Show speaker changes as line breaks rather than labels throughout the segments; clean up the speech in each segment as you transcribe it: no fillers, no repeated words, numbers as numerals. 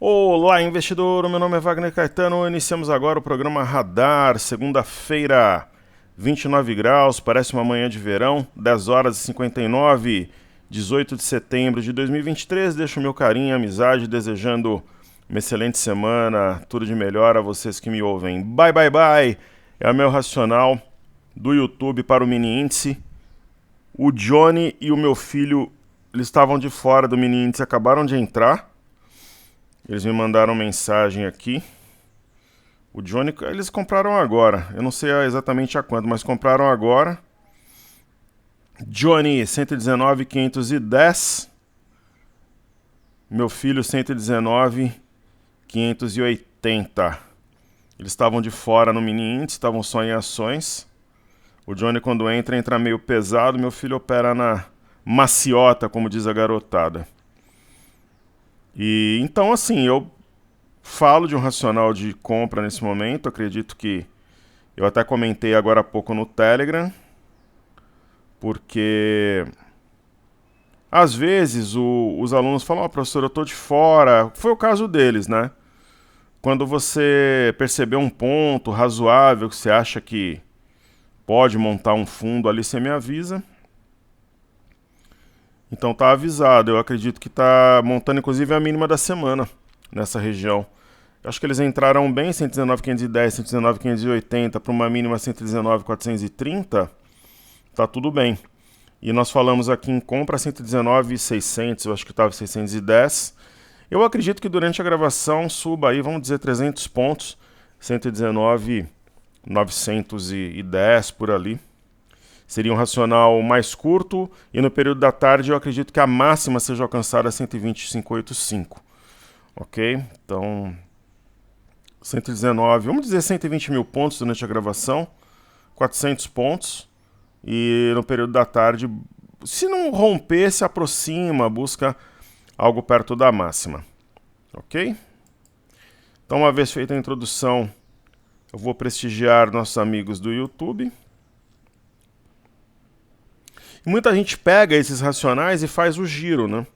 Olá, investidor! Meu nome é Wagner Caetano. Iniciamos agora o programa Radar, segunda-feira, 29 graus, parece uma manhã de verão, 10 horas e 59, 18 de setembro de 2023. Deixo o meu carinho e amizade, desejando uma excelente semana, tudo de melhor a vocês que me ouvem. Bye, bye, bye! É o meu racional do YouTube para o mini índice. O Johnny e o meu filho, eles estavam de fora do mini índice, acabaram de entrar. Eles me mandaram mensagem aqui. O Johnny, eles compraram agora. Eu não sei exatamente a quanto, mas compraram agora. Johnny, 119,510. Meu filho, 119,580. Eles estavam de fora no mini índice, estavam só em ações. O Johnny, quando entra meio pesado. Meu filho opera na maciota, como diz a garotada. E então, assim, eu falo de um racional de compra nesse momento. Acredito que eu até comentei agora há pouco no Telegram, porque às vezes os alunos falam: professor, eu estou de fora. Foi o caso deles, né? Quando você perceber um ponto razoável que você acha que pode montar um fundo ali, você me avisa. Então tá avisado. Eu acredito que tá montando inclusive a mínima da semana nessa região. Eu acho que eles entraram bem, 119,510, 119,580 para uma mínima 119,430. Tá tudo bem. E nós falamos aqui em compra 119,600, eu acho que estava 610. Eu acredito que durante a gravação suba aí, vamos dizer, 300 pontos, 119,910 por ali. Seria um racional mais curto, e no período da tarde eu acredito que a máxima seja alcançada a 120,585. Ok? Então, 119, vamos dizer 120 mil pontos durante a gravação, 400 pontos, e no período da tarde, se não romper, se aproxima, busca algo perto da máxima. Ok? Então, uma vez feita a introdução, eu vou prestigiar nossos amigos do YouTube. E muita gente pega esses racionais e faz o giro, né?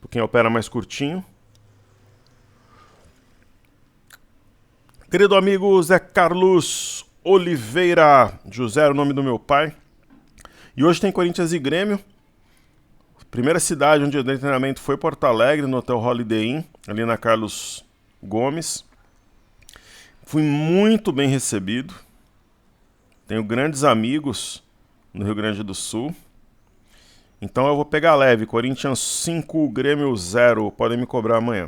Quem opera mais curtinho. Querido amigo Zé Carlos Oliveira José, é o nome do meu pai. E hoje tem Corinthians e Grêmio. Primeira cidade onde eu dei treinamento foi Porto Alegre, no Hotel Holiday Inn, ali na Carlos Gomes. Fui muito bem recebido. Tenho grandes amigos no Rio Grande do Sul. Então eu vou pegar leve. Corinthians 5, Grêmio 0. Podem me cobrar amanhã.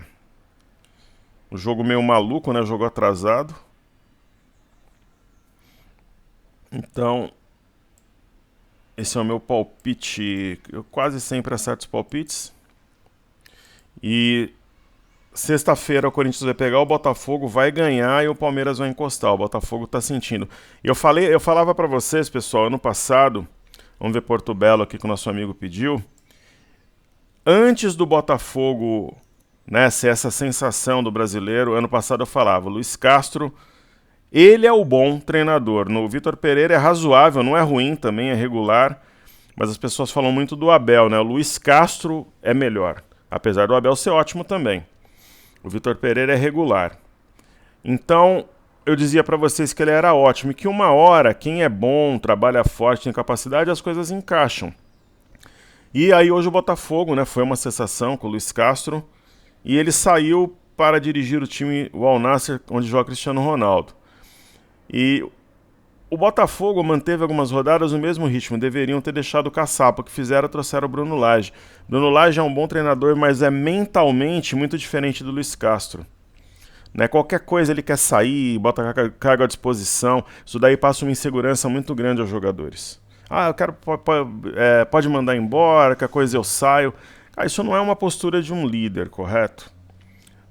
O jogo meio maluco, né? Jogo atrasado. Então, esse é o meu palpite. Eu quase sempre acerto os palpites. E sexta-feira o Corinthians vai pegar o Botafogo, vai ganhar e o Palmeiras vai encostar. O Botafogo tá sentindo. E eu falava para vocês, pessoal, ano passado, vamos ver Porto Belo aqui que o nosso amigo pediu. Antes do Botafogo, né, ser essa sensação do brasileiro, ano passado eu falava, Luiz Castro, ele é o bom treinador. No Vitor Pereira é razoável, não é ruim também, é regular, mas as pessoas falam muito do Abel, né? O Luiz Castro é melhor, apesar do Abel ser ótimo também. O Vitor Pereira é regular. Então, eu dizia para vocês que ele era ótimo e que uma hora, quem é bom, trabalha forte, tem capacidade, as coisas encaixam. E aí hoje o Botafogo, né, foi uma sensação com o Luiz Castro e ele saiu para dirigir o time, o Al Nassr, onde joga Cristiano Ronaldo. E o Botafogo manteve algumas rodadas no mesmo ritmo, deveriam ter deixado o caçapa, o que fizeram, trouxeram o Bruno Lage. Bruno Lage é um bom treinador, mas é mentalmente muito diferente do Luiz Castro. Né? Qualquer coisa ele quer sair, bota carga à disposição, isso daí passa uma insegurança muito grande aos jogadores. Eu quero, pode mandar embora, que a coisa eu saio. Isso não é uma postura de um líder, correto?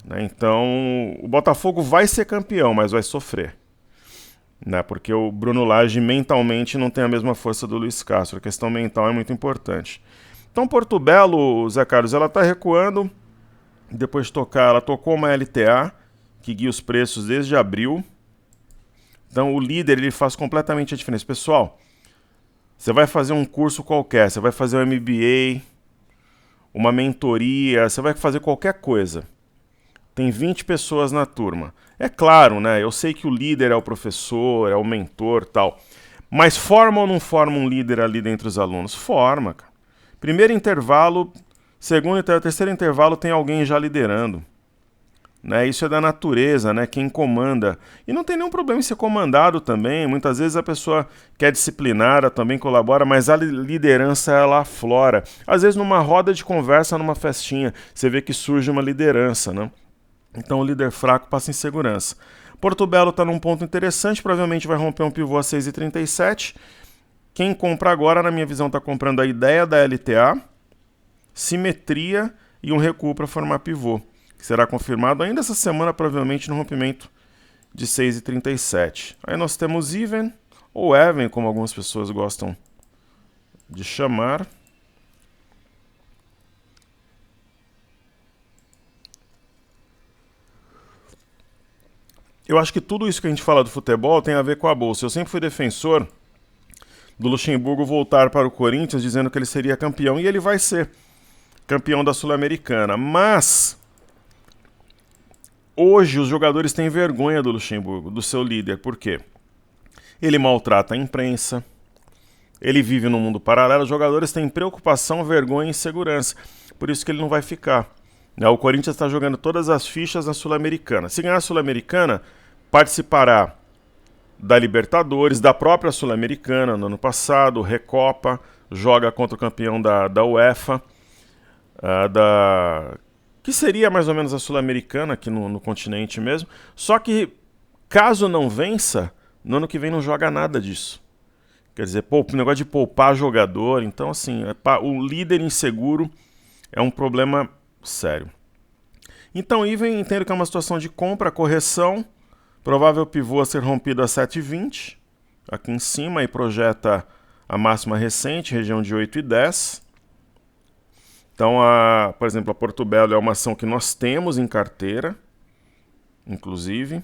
Né? Então, o Botafogo vai ser campeão, mas vai sofrer. Né, porque o Bruno Lage mentalmente não tem a mesma força do Luiz Castro. A questão mental é muito importante. Então, Porto Belo, Zé Carlos, ela está recuando. Depois de tocar, ela tocou uma LTA, que guia os preços desde abril. Então, o líder ele faz completamente a diferença. Pessoal, você vai fazer um curso qualquer, você vai fazer um MBA, uma mentoria, você vai fazer qualquer coisa. tem 20 pessoas na turma. É claro, né? Eu sei que o líder é o professor, é o mentor, tal. Mas forma ou não forma um líder ali dentre os alunos? Forma, cara. Primeiro intervalo, segundo e terceiro intervalo tem alguém já liderando. Né? Isso é da natureza, né? Quem comanda. E não tem nenhum problema em ser comandado também. Muitas vezes a pessoa que é disciplinada também colabora, mas a liderança ela aflora. Às vezes numa roda de conversa, numa festinha, você vê que surge uma liderança, né? Então o líder fraco passa em segurança. Porto Belo está num ponto interessante, provavelmente vai romper um pivô a 6,37. Quem compra agora, na minha visão, está comprando a ideia da LTA, simetria e um recuo para formar pivô, que será confirmado ainda essa semana, provavelmente no rompimento de 6,37. Aí nós temos even, ou even, como algumas pessoas gostam de chamar. Eu acho que tudo isso que a gente fala do futebol tem a ver com a bolsa. Eu sempre fui defensor do Luxemburgo voltar para o Corinthians dizendo que ele seria campeão, e ele vai ser campeão da Sul-Americana. Mas hoje os jogadores têm vergonha do Luxemburgo, do seu líder. Por quê? Ele maltrata a imprensa, ele vive num mundo paralelo, os jogadores têm preocupação, vergonha e insegurança. Por isso que ele não vai ficar. O Corinthians está jogando todas as fichas na Sul-Americana. Se ganhar a Sul-Americana, participará da Libertadores, da própria Sul-Americana no ano passado, Recopa, joga contra o campeão da UEFA, que seria mais ou menos a Sul-Americana aqui no continente mesmo. Só que, caso não vença, no ano que vem não joga nada disso. Quer dizer, o negócio de poupar jogador, então assim, o líder inseguro é um problema sério. Então, even entendo que é uma situação de compra, correção, provável pivô a ser rompido a 7,20, aqui em cima, e projeta a máxima recente, região de 8,10. Então, por exemplo, a Porto Belo é uma ação que nós temos em carteira, inclusive.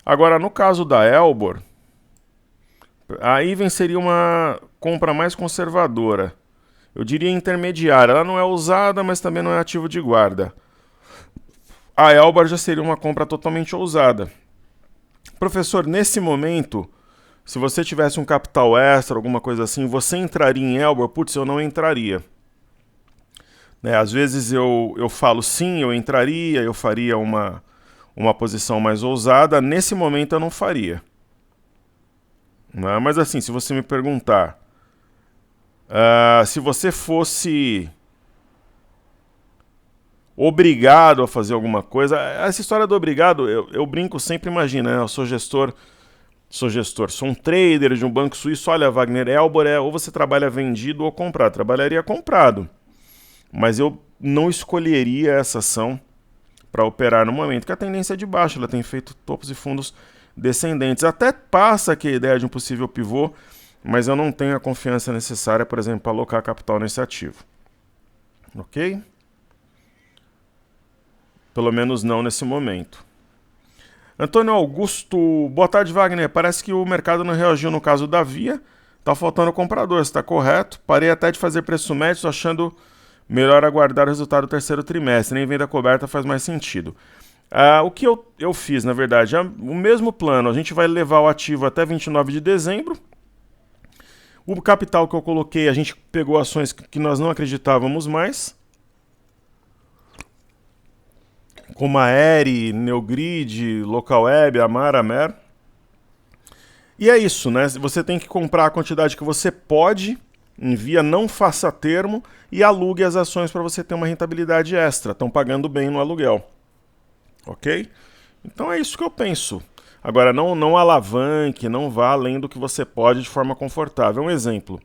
Agora, no caso da Elbor, a even seria uma compra mais conservadora. Eu diria intermediária. Ela não é usada, mas também não é ativo de guarda. A Elbor já seria uma compra totalmente ousada. Professor, nesse momento, se você tivesse um capital extra, alguma coisa assim, você entraria em Elbor? Putz, eu não entraria. Né? Às vezes eu falo sim, eu entraria, eu faria uma posição mais ousada. Nesse momento eu não faria. Mas assim, se você me perguntar, se você fosse obrigado a fazer alguma coisa, essa história do obrigado, eu brinco sempre, imagina, né? Eu sou gestor, sou um trader de um banco suíço. Olha, Wagner, Elbor ou você trabalha vendido ou comprado. Trabalharia comprado, mas eu não escolheria essa ação para operar no momento, que a tendência é de baixa, ela tem feito topos e fundos descendentes. Até passa aqui a ideia de um possível pivô, mas eu não tenho a confiança necessária, por exemplo, para alocar capital nesse ativo. Ok? Pelo menos não nesse momento. Antônio Augusto, boa tarde, Wagner. Parece que o mercado não reagiu no caso da Via. Tá faltando comprador, está correto? Parei até de fazer preço médio, achando melhor aguardar o resultado do terceiro trimestre. Nem venda coberta faz mais sentido. O que eu fiz, na verdade, o mesmo plano. A gente vai levar o ativo até 29 de dezembro. O capital que eu coloquei, a gente pegou ações que nós não acreditávamos mais, como a Eri, Neogrid, Localweb, Amar, Amer. E é isso, né? Você tem que comprar a quantidade que você pode, envia, não faça termo e alugue as ações para você ter uma rentabilidade extra. Estão pagando bem no aluguel. Ok? Então é isso que eu penso. Agora, não alavanque, não vá além do que você pode de forma confortável. Um exemplo.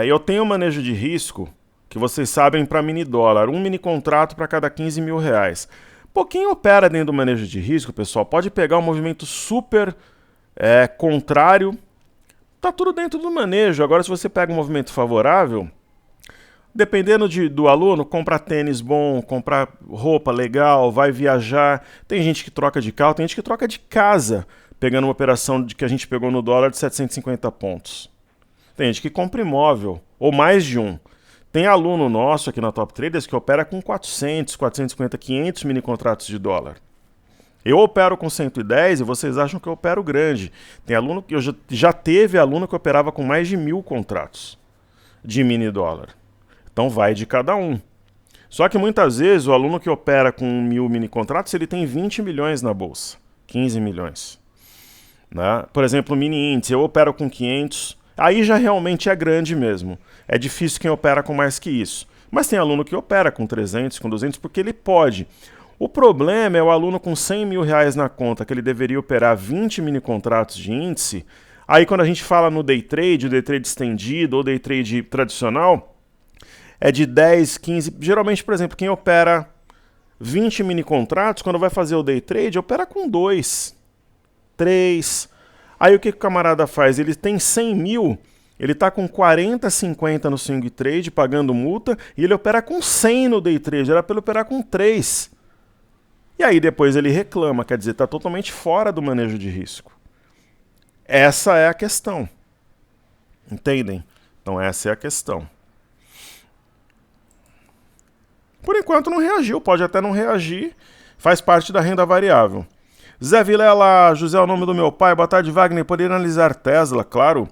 Eu tenho um manejo de risco, que vocês sabem, para mini dólar. Um mini contrato para cada 15 mil reais. Quem opera dentro do manejo de risco, pessoal, pode pegar um movimento super contrário. Tá tudo dentro do manejo. Agora, se você pega um movimento favorável, dependendo do aluno, compra tênis bom, compra roupa legal, vai viajar. Tem gente que troca de carro, tem gente que troca de casa, pegando uma operação que a gente pegou no dólar de 750 pontos. Tem gente que compra imóvel, ou mais de um. Tem aluno nosso aqui na Top Traders que opera com 400, 450, 500 mini contratos de dólar. Eu opero com 110 e vocês acham que eu opero grande. Tem aluno que já teve aluno que operava com mais de 1.000 contratos de mini dólar. Então vai de cada um. Só que muitas vezes o aluno que opera com 1.000 mini contratos, ele tem 20 milhões na bolsa, 15 milhões. Né? Por exemplo, o mini índice, eu opero com 500, aí já realmente é grande mesmo. É difícil quem opera com mais que isso. Mas tem aluno que opera com 300, com 200, porque ele pode. O problema é o aluno com 100 mil reais na conta, que ele deveria operar 20 mini contratos de índice. Aí quando a gente fala no day trade, o day trade estendido ou day trade tradicional, é de 10, 15... Geralmente, por exemplo, quem opera 20 mini contratos, quando vai fazer o day trade, opera com 2, 3. Aí o que o camarada faz? Ele tem 100 mil, ele está com 40, 50 no swing trade, pagando multa, e ele opera com 100 no day trade, era para ele operar com 3. E aí depois ele reclama, quer dizer, está totalmente fora do manejo de risco. Essa é a questão. Entendem? Então essa é a questão. Por enquanto não reagiu, pode até não reagir, faz parte da renda variável. Zé Vilela, José é o nome do meu pai, boa tarde Wagner, poderia analisar Tesla, claro.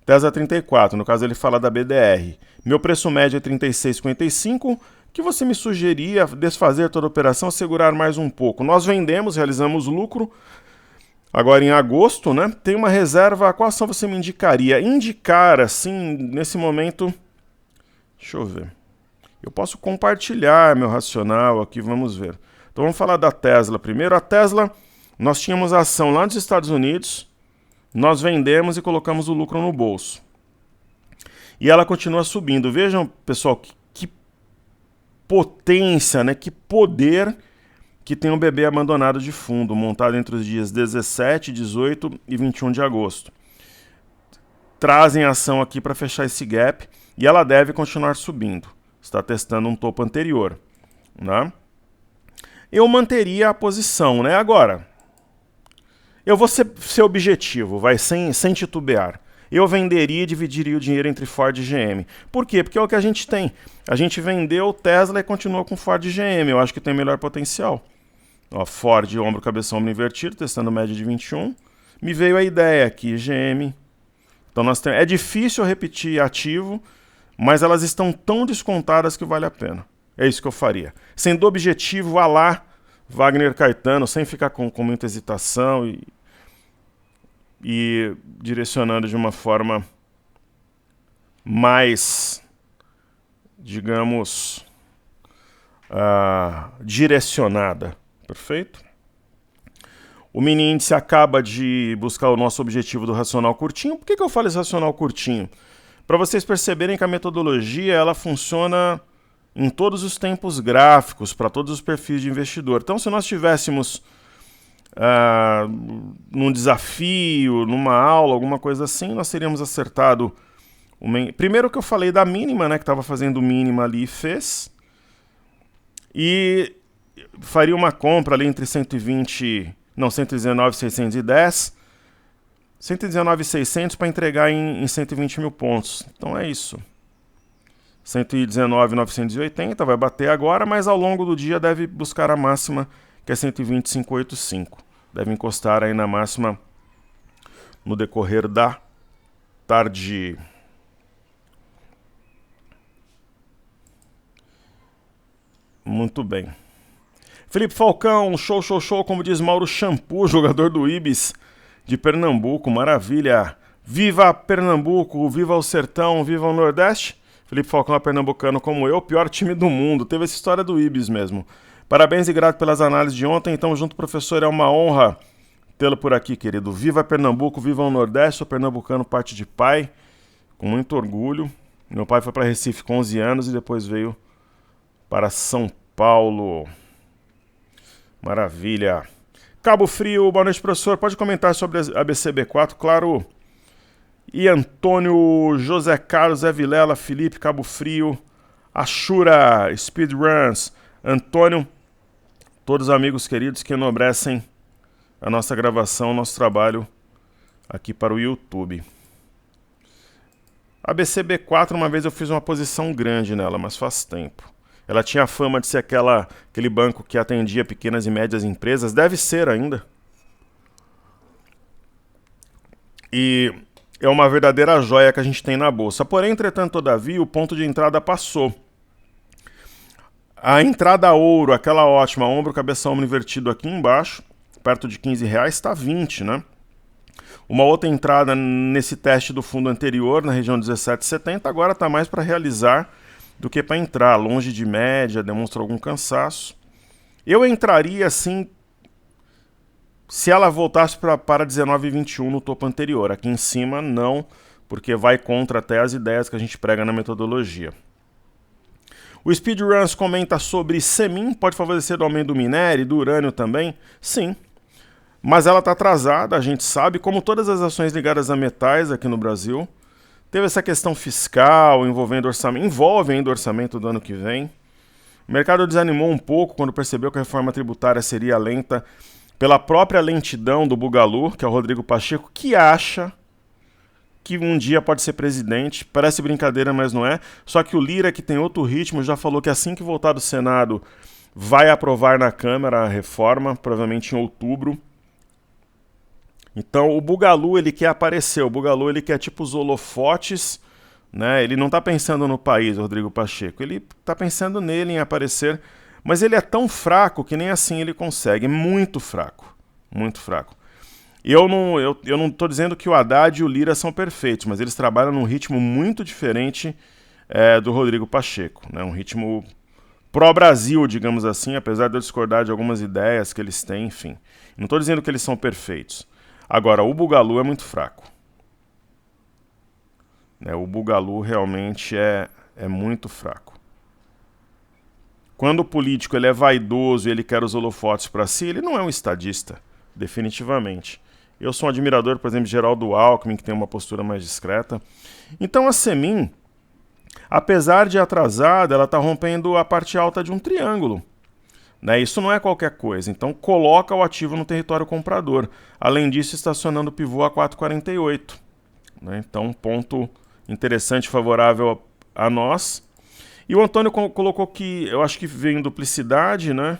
Tesla 34, no caso ele fala da BDR. Meu preço médio é 36,55, que você me sugeria desfazer toda a operação, segurar mais um pouco. Nós vendemos, realizamos lucro, agora em agosto, né? Tem uma reserva, qual ação você me indicaria? Indicar, assim, nesse momento, deixa eu ver. Eu posso compartilhar meu racional aqui, vamos ver. Então vamos falar da Tesla primeiro. A Tesla, nós tínhamos a ação lá nos Estados Unidos, nós vendemos e colocamos o lucro no bolso. E ela continua subindo. Vejam, pessoal, que potência, né? Que poder que tem um bebê abandonado de fundo, montado entre os dias 17, 18 e 21 de agosto. Trazem a ação aqui para fechar esse gap e ela deve continuar subindo. Está testando um topo anterior, né? Eu manteria a posição, né? Agora, eu vou ser objetivo, vai, sem titubear. Eu venderia e dividiria o dinheiro entre Ford e GM. Por quê? Porque é o que a gente tem. A gente vendeu Tesla e continua com Ford e GM. Eu acho que tem melhor potencial. Ó, Ford, ombro, cabeça, ombro invertido, testando média de 21. Me veio a ideia aqui, GM. Então nós temos, é difícil repetir ativo, mas elas estão tão descontadas que vale a pena. É isso que eu faria. Sendo objetivo, vá lá, Wagner Caetano, sem ficar com muita hesitação e direcionando de uma forma mais, digamos, direcionada. Perfeito? O mini índice acaba de buscar o nosso objetivo do racional curtinho. Por que eu falo esse racional curtinho? Para vocês perceberem que a metodologia ela funciona em todos os tempos gráficos, para todos os perfis de investidor. Então, se nós tivéssemos num desafio, numa aula, alguma coisa assim, nós teríamos acertado. Primeiro que eu falei da mínima, né, que estava fazendo mínima ali e fez. E faria uma compra ali entre 119,610, 119,600 para entregar em 120 mil pontos. Então é isso. 119,980 vai bater agora, mas ao longo do dia deve buscar a máxima, que é 120,585. Deve encostar aí na máxima no decorrer da tarde. Muito bem. Felipe Falcão, show, show, show, como diz Mauro Shampoo, jogador do Ibis de Pernambuco, maravilha. Viva Pernambuco, viva o Sertão, viva o Nordeste. Felipe Falcão é pernambucano como eu, pior time do mundo. Teve essa história do Ibis mesmo. Parabéns e grato pelas análises de ontem. Então, junto, professor, é uma honra tê-lo por aqui, querido. Viva Pernambuco, viva o Nordeste. Sou pernambucano, parte de pai, com muito orgulho. Meu pai foi para Recife com 11 anos e depois veio para São Paulo. Maravilha. Cabo Frio, boa noite, professor. Pode comentar sobre a BCB4, claro. E Antônio, José Carlos, Zé Vilela, Felipe, Cabo Frio, Ashura, Speedruns, Antônio, todos os amigos queridos que enobrecem a nossa gravação, o nosso trabalho aqui para o YouTube. A BCB4, uma vez eu fiz uma posição grande nela, mas faz tempo. Ela tinha a fama de ser aquele banco que atendia pequenas e médias empresas, deve ser ainda. E é uma verdadeira joia que a gente tem na bolsa. Porém, entretanto, todavia, o ponto de entrada passou. A entrada ouro, aquela ótima, ombro, cabeça, ombro invertido aqui embaixo, perto de R$15, está 20, né? Uma outra entrada nesse teste do fundo anterior, na região 17,70, agora está mais para realizar do que para entrar. Longe de média, demonstra algum cansaço. Eu entraria assim, se ela voltasse para 19,21 no topo anterior. Aqui em cima, não, porque vai contra até as ideias que a gente prega na metodologia. O Speedruns comenta sobre Semin, pode favorecer do aumento do minério e do urânio também? Sim. Mas ela está atrasada, a gente sabe, como todas as ações ligadas a metais aqui no Brasil. Teve essa questão fiscal envolve ainda o orçamento do ano que vem. O mercado desanimou um pouco quando percebeu que a reforma tributária seria lenta pela própria lentidão do Bugalu, que é o Rodrigo Pacheco, que acha que um dia pode ser presidente. Parece brincadeira, mas não é. Só que o Lira, que tem outro ritmo, já falou que assim que voltar do Senado vai aprovar na Câmara a reforma, provavelmente em outubro. Então o Bugalu, ele quer aparecer, o Bugalu ele quer tipo os holofotes, né? Ele não está pensando no país, o Rodrigo Pacheco, ele está pensando nele, em aparecer, mas ele é tão fraco que nem assim ele consegue, é muito fraco, muito fraco. Eu não estou dizendo que o Haddad e o Lira são perfeitos, mas eles trabalham num ritmo muito diferente do Rodrigo Pacheco, né? Um ritmo pró-Brasil, digamos assim, apesar de eu discordar de algumas ideias que eles têm, enfim. Não estou dizendo que eles são perfeitos. Agora, o Bugalu é muito fraco. O Bugalu realmente é muito fraco. Quando o político ele é vaidoso e ele quer os holofotes para si, ele não é um estadista, definitivamente. Eu sou um admirador, por exemplo, de Geraldo Alckmin, que tem uma postura mais discreta. Então a Semin, apesar de atrasada, ela está rompendo a parte alta de um triângulo. Isso não é qualquer coisa, então coloca o ativo no território comprador. Além disso, estacionando o pivô a 4,48. Então, um ponto interessante, favorável a nós. E o Antônio colocou que, eu acho que veio em duplicidade, né?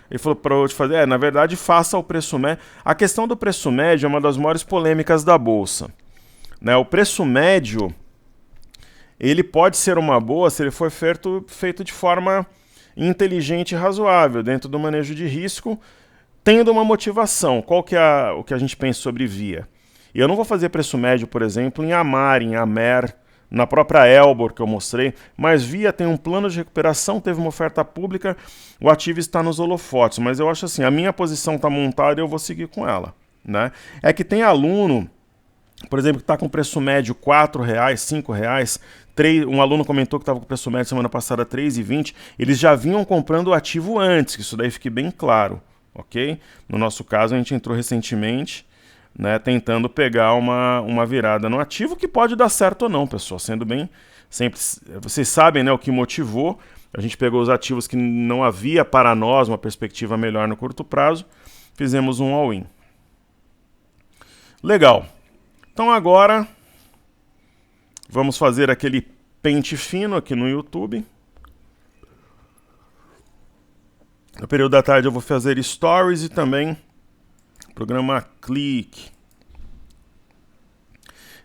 Ele falou para eu te fazer, na verdade, faça o preço médio. A questão do preço médio é uma das maiores polêmicas da Bolsa. O preço médio, ele pode ser uma boa se ele for feito de forma inteligente e razoável, dentro do manejo de risco, tendo uma motivação. Qual que é o que a gente pensa sobre Via? E eu não vou fazer preço médio, por exemplo, em Amar, em Amer, na própria Elbor que eu mostrei, mas Via tem um plano de recuperação, teve uma oferta pública, o ativo está nos holofotes, mas eu acho assim, a minha posição está montada e eu vou seguir com ela. É que tem aluno, por exemplo, que está com preço médio R$4, R$5, um aluno comentou que estava com preço médio semana passada R$3,20, eles já vinham comprando o ativo antes, que isso daí fique bem claro, ok? No nosso caso, a gente entrou recentemente, tentando pegar uma virada no ativo, que pode dar certo ou não, pessoal, sendo bem simples. Vocês sabem, o que motivou, a gente pegou os ativos que não havia para nós uma perspectiva melhor no curto prazo, fizemos um all-in. Legal. Então agora vamos fazer aquele pente fino aqui no YouTube. No período da tarde eu vou fazer stories e também programa Clique.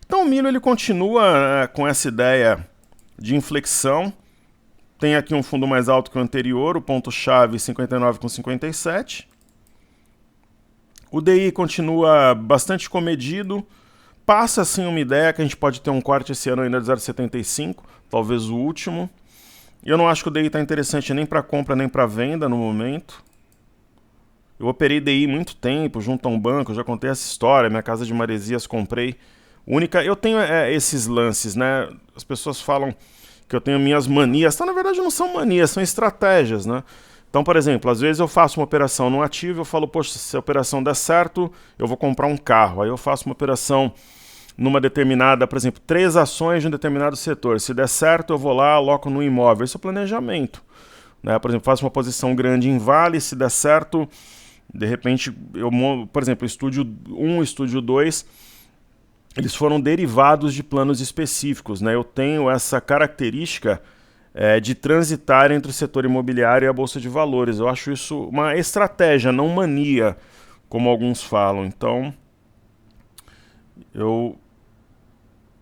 Então o milho ele continua com essa ideia de inflexão. Tem aqui um fundo mais alto que o anterior, o ponto-chave 59,57. O DI continua bastante comedido. Passa assim uma ideia que a gente pode ter um corte esse ano ainda de 0,75, talvez o último. Eu não acho que o DI está interessante nem para compra nem para venda no momento. Eu operei DI muito tempo junto a um banco, eu já contei essa história, minha casa de Maresias comprei. Eu tenho esses lances, As pessoas falam que eu tenho minhas manias, então na verdade não são manias, são estratégias, Então, por exemplo, às vezes eu faço uma operação no ativo, eu falo, poxa, se a operação der certo, eu vou comprar um carro. Aí eu faço uma operação numa determinada, por exemplo, 3 ações de um determinado setor. Se der certo, eu vou lá, aloco no imóvel. Isso é planejamento. Por exemplo, faço uma posição grande em Vale, se der certo, de repente, por exemplo, Estúdio 1, Estúdio 2, eles foram derivados de planos específicos, né? Eu tenho essa característica de transitar entre o setor imobiliário e a Bolsa de Valores. Eu acho isso uma estratégia, não mania, como alguns falam. Então,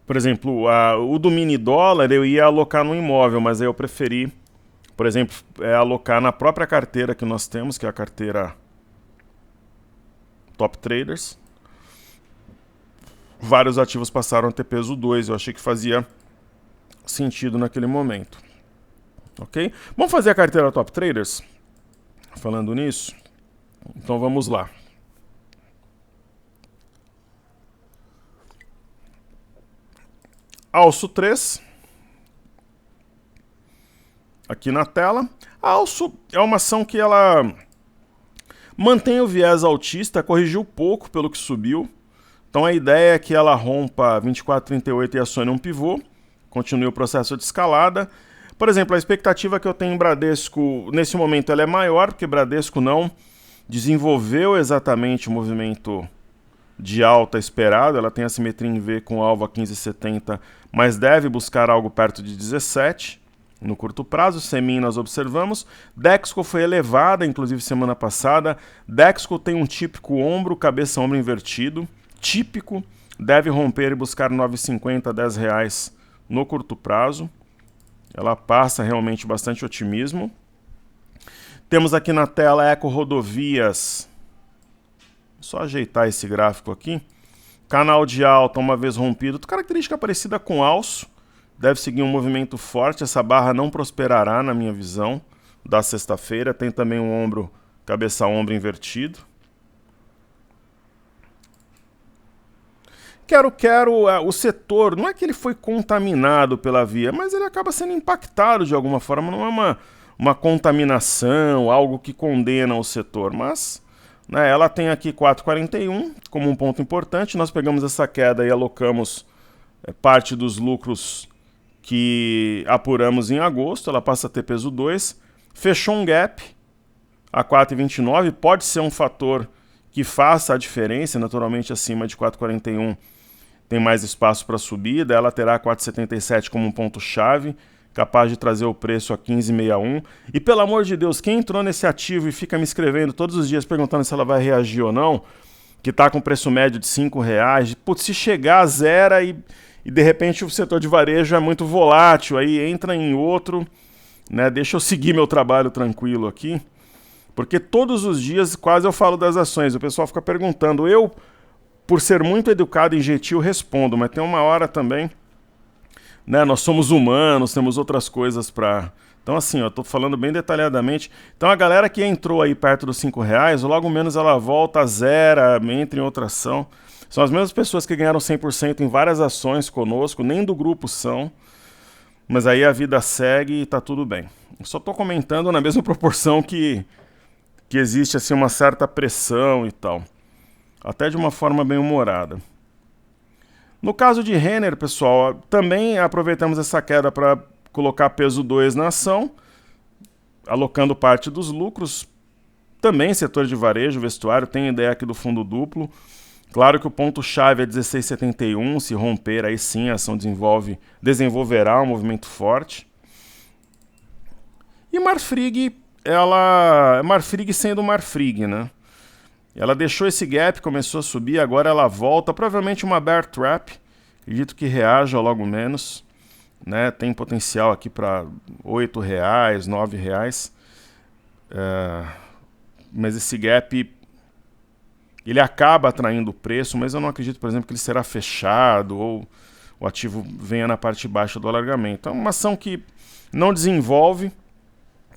por exemplo, o do mini dólar eu ia alocar no imóvel, mas aí eu preferi, por exemplo, alocar na própria carteira que nós temos, que é a carteira Top Traders. Vários ativos passaram a ter peso 2, eu achei que fazia sentido naquele momento. Ok? Vamos fazer a carteira Top Traders? Falando nisso, então vamos lá. Alço 3, aqui na tela. A Alço é uma ação que ela mantém o viés altista, corrigiu pouco pelo que subiu. Então a ideia é que ela rompa 24,38 e acione um pivô, continue o processo de escalada. Por exemplo, a expectativa que eu tenho em Bradesco, nesse momento, ela é maior, porque Bradesco não desenvolveu exatamente o movimento de alta esperado, ela tem a simetria em V com alvo a 15,70, mas deve buscar algo perto de 17 no curto prazo. Semin nós observamos. Dexco foi elevada, inclusive semana passada. Dexco tem um típico ombro, cabeça-ombro invertido, típico, deve romper e buscar 9,50 a R$10 no curto prazo. Ela passa realmente bastante otimismo. Temos aqui na tela Eco Rodovias. Só ajeitar esse gráfico aqui. Canal de alta, uma vez rompido. Característica parecida com alço. Deve seguir um movimento forte. Essa barra não prosperará, na minha visão, da sexta-feira. Tem também um ombro, cabeça-ombro invertido. O setor, não é que ele foi contaminado pela via, mas ele acaba sendo impactado de alguma forma. Não é uma contaminação, algo que condena o setor, mas... ela tem aqui 4,41 como um ponto importante. Nós pegamos essa queda e alocamos parte dos lucros que apuramos em agosto. Ela passa a ter peso 2. Fechou um gap a 4,29. Pode ser um fator que faça a diferença. Naturalmente, acima de 4,41 tem mais espaço para subida. Ela terá 4,77 como um ponto-chave, capaz de trazer o preço a 15,61. E pelo amor de Deus, quem entrou nesse ativo e fica me escrevendo todos os dias perguntando se ela vai reagir ou não, que está com preço médio de R$5, putz, se chegar a zero e de repente o setor de varejo é muito volátil, aí entra em outro, né? Deixa eu seguir meu trabalho tranquilo aqui, porque todos os dias quase eu falo das ações, o pessoal fica perguntando, eu, por ser muito educado e gentil, respondo, mas tem uma hora também... nós somos humanos, temos outras coisas para... Então assim, eu estou falando bem detalhadamente. Então a galera que entrou aí perto dos R$5, logo menos ela volta a zero, entra em outra ação. São as mesmas pessoas que ganharam 100% em várias ações conosco, nem do grupo são. Mas aí a vida segue e está tudo bem. Eu só estou comentando na mesma proporção que existe assim, uma certa pressão e tal. Até de uma forma bem humorada. No caso de Renner, pessoal, também aproveitamos essa queda para colocar peso 2 na ação, alocando parte dos lucros. Também setor de varejo, vestuário, tem ideia aqui do fundo duplo. Claro que o ponto-chave é 16,71, se romper, aí sim a ação desenvolverá um movimento forte. E Marfrig, Marfrig sendo Marfrig, né? Ela deixou esse gap, começou a subir, agora ela volta, provavelmente uma bear trap, acredito que reaja logo menos, né? Tem potencial aqui para R$8, R$9, mas esse gap, ele acaba atraindo o preço, mas eu não acredito, por exemplo, que ele será fechado ou o ativo venha na parte baixa do alargamento. É uma ação que não desenvolve,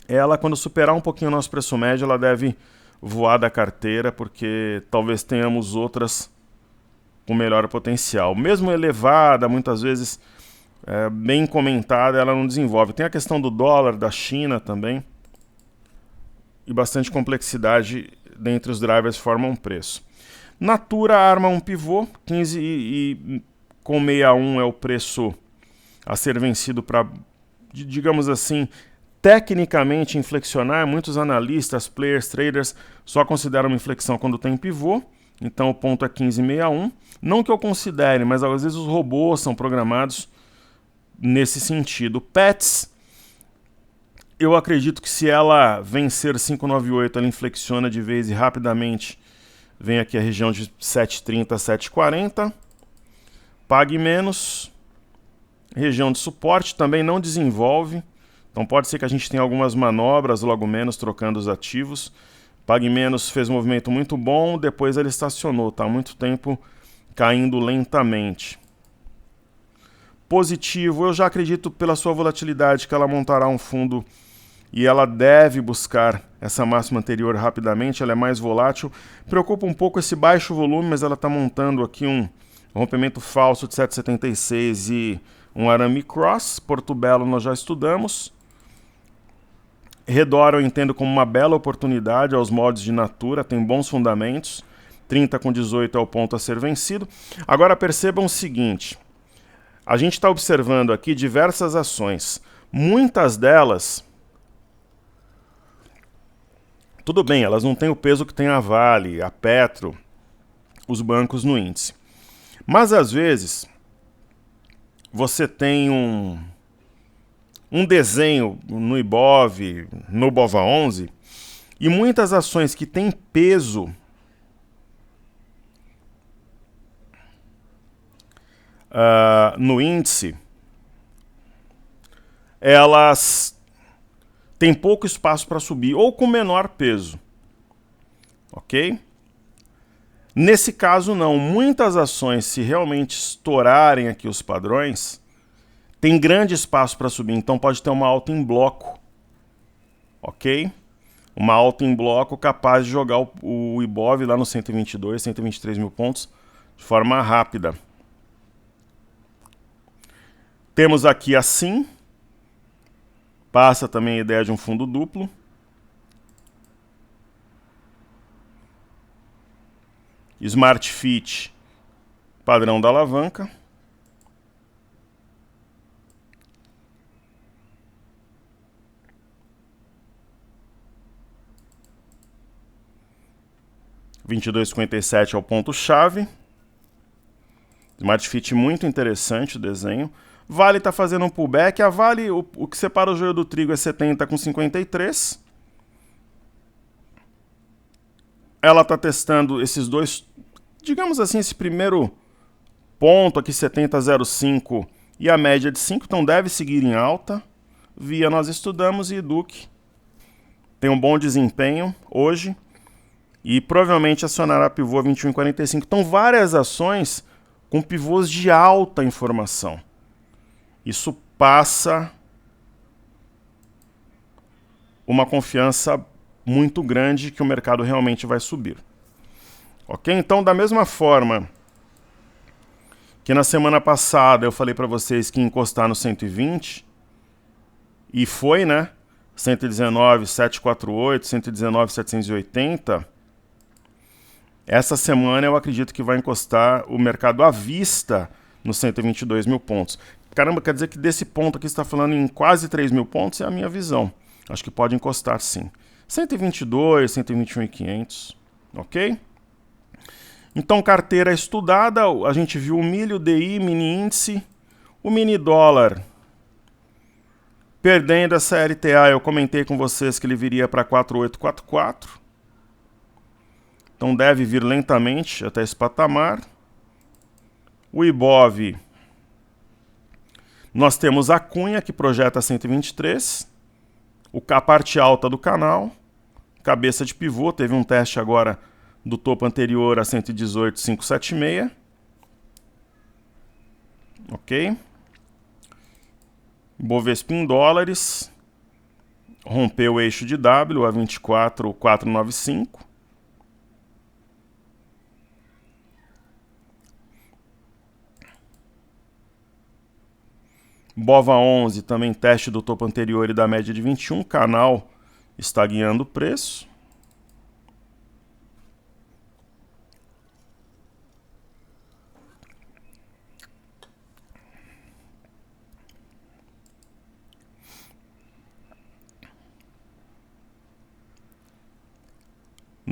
ela quando superar um pouquinho o nosso preço médio, ela deve... voar da carteira, porque talvez tenhamos outras com melhor potencial. Mesmo elevada, muitas vezes bem comentada, ela não desenvolve. Tem a questão do dólar, da China também, e bastante complexidade dentre os drivers formam um preço. Natura arma um pivô, 15,61 é o preço a ser vencido para, digamos assim, tecnicamente inflexionar. Muitos analistas, players, traders só consideram uma inflexão quando tem pivô. Então o ponto é 15,61. Não que eu considere, mas às vezes os robôs são programados nesse sentido. Pets, eu acredito que se ela vencer 598, ela inflexiona de vez e rapidamente vem aqui a região de 7,30 a 7,40. Pague menos. Região de suporte também não desenvolve. Então pode ser que a gente tenha algumas manobras logo menos trocando os ativos. Pague menos fez um movimento muito bom, depois ele estacionou, está há muito tempo caindo lentamente. Positivo, eu já acredito pela sua volatilidade que ela montará um fundo e ela deve buscar essa máxima anterior rapidamente, ela é mais volátil. Preocupa um pouco esse baixo volume, mas ela está montando aqui um rompimento falso de 7,76 e um arame cross. Porto Belo nós já estudamos. Redor eu entendo como uma bela oportunidade aos moldes de Natura, tem bons fundamentos. 30 com 18 é o ponto a ser vencido. Agora percebam o seguinte, a gente está observando aqui diversas ações. Muitas delas, tudo bem, elas não têm o peso que tem a Vale, a Petro, os bancos no índice. Mas às vezes, você tem um desenho no Ibov, no BOVA11, e muitas ações que têm peso no índice, elas têm pouco espaço para subir, ou com menor peso. Ok? Nesse caso não, muitas ações, se realmente estourarem aqui os padrões, tem grande espaço para subir, então pode ter uma alta em bloco, ok? Uma alta em bloco capaz de jogar o Ibov lá no 122, 123 mil pontos de forma rápida. Temos aqui assim, passa também a ideia de um fundo duplo. Smart Fit, padrão da alavanca. $22,57 é o ponto-chave. Smart Fit muito interessante o desenho. Vale está fazendo um pullback. A Vale, o que separa o joio do trigo é 70 com 53. Ela está testando esses dois, digamos assim, esse primeiro ponto aqui, 70,05 e a média de 5, então deve seguir em alta. Via nós estudamos e Duque tem um bom desempenho hoje e provavelmente acionará pivô 21,45. Então várias ações com pivôs de alta informação. Isso passa uma confiança muito grande que o mercado realmente vai subir. Ok? Então, da mesma forma que na semana passada eu falei para vocês que ia encostar no 120, e foi, né? 119,748, 119,780. Essa semana eu acredito que vai encostar o mercado à vista nos 122 mil pontos. Caramba, quer dizer que desse ponto aqui você está falando em quase 3 mil pontos? É a minha visão. Acho que pode encostar sim. 122, 121,500, ok? Então, carteira estudada, a gente viu o milho, DI, mini índice, o mini dólar perdendo essa LTA, eu comentei com vocês que ele viria para 4844. Então deve vir lentamente até esse patamar. O Ibov, nós temos a Cunha que projeta 123, a parte alta do canal, cabeça de pivô, teve um teste agora do topo anterior a 118,576. Ok? Bovespa em dólares, rompeu o eixo de W a 24,495. BOVA11 também teste do topo anterior e da média de 21, canal está guiando o preço.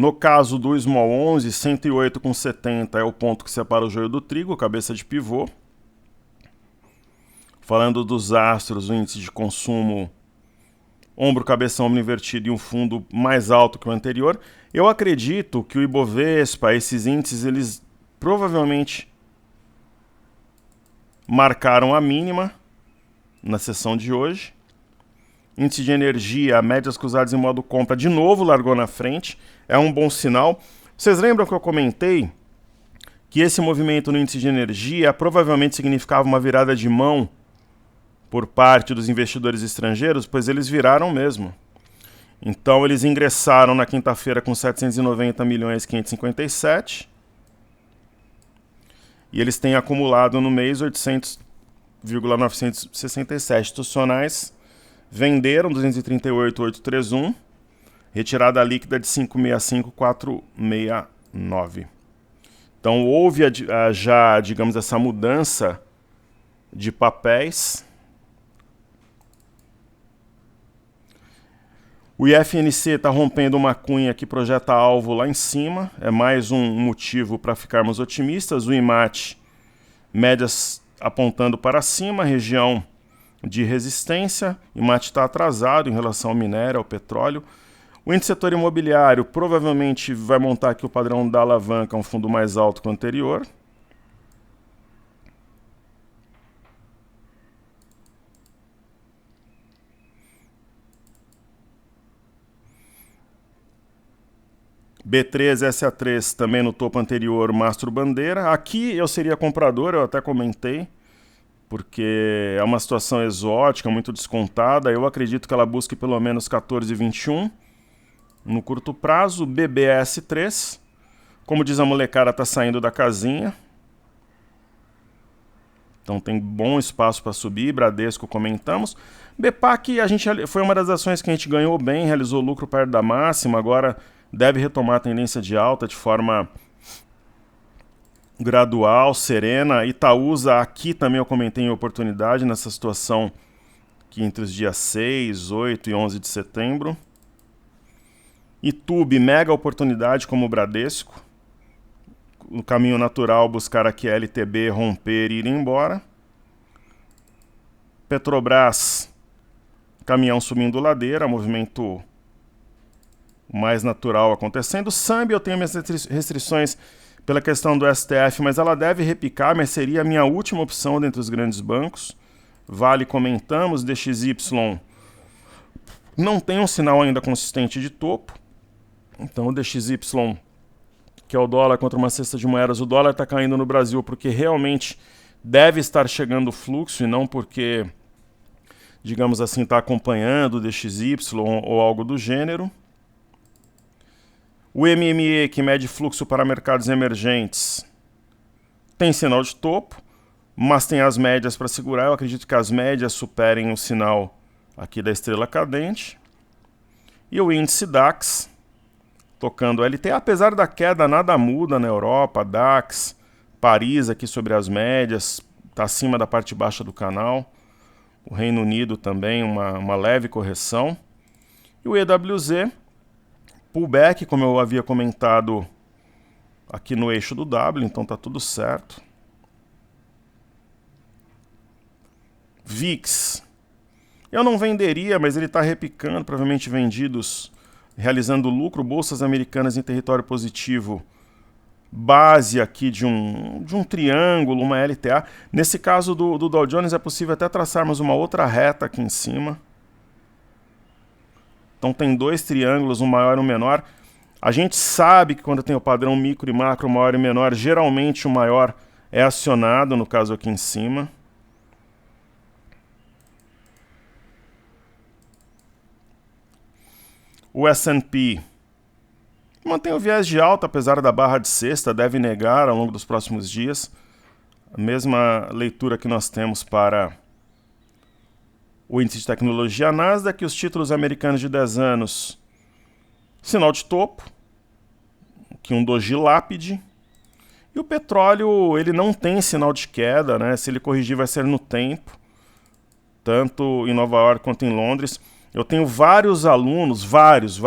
No caso do Small 11, 108,70 é o ponto que separa o joio do trigo, cabeça de pivô. Falando dos astros, o índice de consumo, ombro, cabeça, ombro invertido e um fundo mais alto que o anterior. Eu acredito que o Ibovespa, esses índices, eles provavelmente marcaram a mínima na sessão de hoje. Índice de energia, médias cruzadas em modo compra, de novo largou na frente. É um bom sinal. Vocês lembram que eu comentei que esse movimento no índice de energia provavelmente significava uma virada de mão por parte dos investidores estrangeiros? Pois eles viraram mesmo. Então eles ingressaram na quinta-feira com 790 milhões 557 e eles têm acumulado no mês 800,967 institucionais. Venderam 238,831, retirada líquida de 565,469. Então houve já, digamos, essa mudança de papéis. O IFNC está rompendo uma cunha que projeta alvo lá em cima, é mais um motivo para ficarmos otimistas. O IMAT, médias apontando para cima, região de resistência. O IMAT está atrasado em relação ao minério, ao petróleo. O índice setor imobiliário provavelmente vai montar aqui o padrão da alavanca, um fundo mais alto que o anterior. B3, SA3 também no topo anterior, mastro bandeira. Aqui eu seria comprador, eu até comentei, porque é uma situação exótica, muito descontada. Eu acredito que ela busque pelo menos 14,21 no curto prazo. BBS3, como diz a molecada, está saindo da casinha. Então tem bom espaço para subir. Bradesco comentamos. BPAC, foi uma das ações que a gente ganhou bem, realizou lucro perto da máxima, agora deve retomar a tendência de alta de forma gradual, serena. Itaúsa, aqui também eu comentei em oportunidade nessa situação que entre os dias 6, 8 e 11 de setembro. Itube, mega oportunidade como o Bradesco. No caminho natural, buscar aqui a LTB, romper e ir embora. Petrobras, caminhão subindo ladeira, movimento mais natural acontecendo. Sambi, eu tenho minhas restrições pela questão do STF, mas ela deve repicar, mas seria a minha última opção dentre os grandes bancos. Vale, comentamos. DXY não tem um sinal ainda consistente de topo. Então o DXY, que é o dólar contra uma cesta de moedas, o dólar está caindo no Brasil porque realmente deve estar chegando o fluxo e não porque, digamos assim, está acompanhando o DXY ou algo do gênero. O MME, que mede fluxo para mercados emergentes, tem sinal de topo, mas tem as médias para segurar. Eu acredito que as médias superem o sinal aqui da estrela cadente. E o índice DAX, tocando LTA, apesar da queda, nada muda na Europa. DAX, Paris aqui sobre as médias, está acima da parte baixa do canal. O Reino Unido também, uma leve correção. E o EWZ, pullback, como eu havia comentado aqui no eixo do W, então tá tudo certo. VIX, eu não venderia, mas ele está repicando, provavelmente vendidos, realizando lucro. Bolsas americanas em território positivo, base aqui de um triângulo, uma LTA. Nesse caso do Dow Jones é possível até traçarmos uma outra reta aqui em cima. Então tem dois triângulos, um maior e um menor. A gente sabe que quando tem o padrão micro e macro, maior e menor, geralmente o maior é acionado, no caso aqui em cima. O S&P mantém o viés de alta, apesar da barra de sexta, deve negar ao longo dos próximos dias. A mesma leitura que nós temos para o índice de tecnologia Nasdaq, os títulos americanos de 10 anos, sinal de topo, que um doji lápide. E o petróleo, ele não tem sinal de queda, né? Se ele corrigir vai ser no tempo, tanto em Nova York quanto em Londres. Eu tenho vários alunos, vários,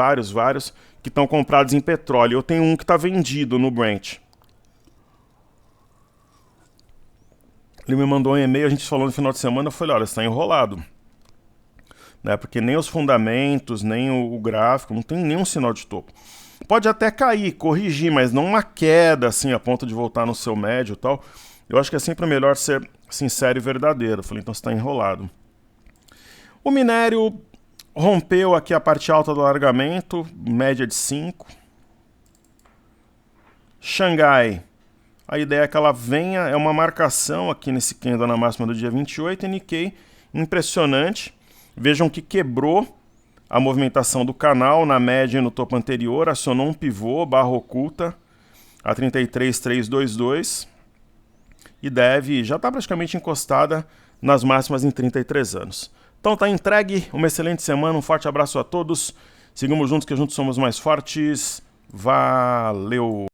que estão comprados em petróleo. Eu tenho um que está vendido no Brent. Ele me mandou um e-mail, a gente falou no final de semana, eu falei, olha, você está enrolado. Né? Porque nem os fundamentos, nem o gráfico, não tem nenhum sinal de topo. Pode até cair, corrigir, mas não uma queda assim, a ponto de voltar no seu médio e tal. Eu acho que é sempre melhor ser sincero e verdadeiro. Eu falei, então você está enrolado. O minério rompeu aqui a parte alta do alargamento, média de 5. Xangai. A ideia é que ela venha, é uma marcação aqui nesse candle na máxima do dia 28, e Nikkei, impressionante. Vejam que quebrou a movimentação do canal na média e no topo anterior, acionou um pivô, barra oculta, a 33.322, e já está praticamente encostada nas máximas em 33 anos. Então tá entregue, uma excelente semana, um forte abraço a todos, sigamos juntos que juntos somos mais fortes, valeu!